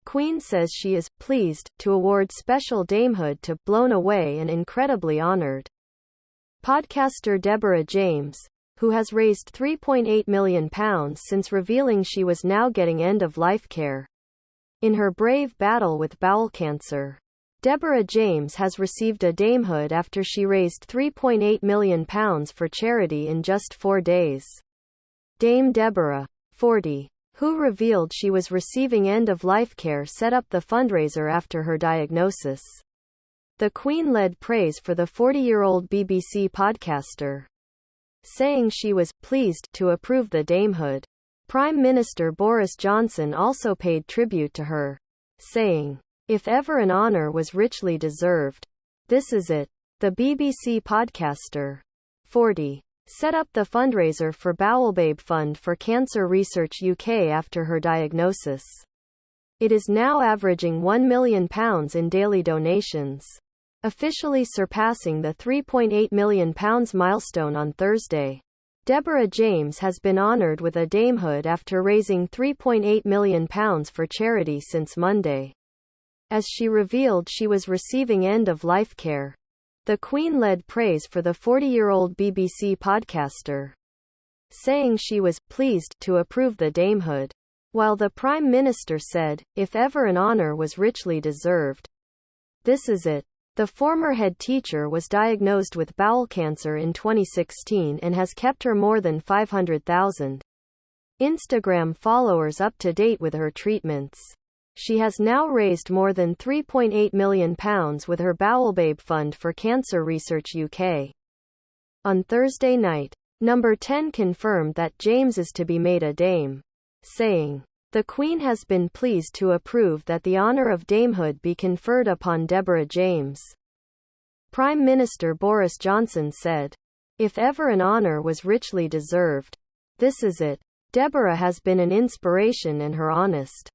Queen says she is pleased to award special Damehood to blown away and incredibly honored podcaster Deborah James, who has raised £3.8 million since revealing she was now getting end-of-life care in her brave battle with bowel cancer. Deborah James has received a Damehood after she raised £3.8 million for charity in just 4 days. Dame Deborah, 40, who revealed she was receiving end-of-life care, set up the fundraiser after her diagnosis. The Queen led praise for the 40-year-old BBC podcaster, saying she was pleased to approve the Damehood. Prime Minister Boris Johnson also paid tribute to her, saying, "If ever an honour was richly deserved, this is it." The BBC podcaster, 40, set up the fundraiser for Bowelbabe Fund for Cancer Research UK after her diagnosis. It is now averaging £1 million in daily donations, officially surpassing the £3.8 million milestone on Thursday. Deborah James has been honoured with a Damehood after raising £3.8 million for charity since Monday. As she revealed she was receiving end-of-life care, the Queen led praise for the 40-year-old BBC podcaster, saying she was pleased to approve the Damehood, while the Prime Minister said, "If ever an honour was richly deserved, this is it." The former head teacher was diagnosed with bowel cancer in 2016 and has kept her more than 500,000 Instagram followers up to date with her treatments. She has now raised more than £3.8 million with her Bowelbabe Fund for Cancer Research UK. On Thursday night, Number 10 confirmed that James is to be made a Dame, saying, "The Queen has been pleased to approve that the honour of Damehood be conferred upon Deborah James." Prime Minister Boris Johnson said, "If ever an honour was richly deserved, this is it." Deborah has been an inspiration, and her honest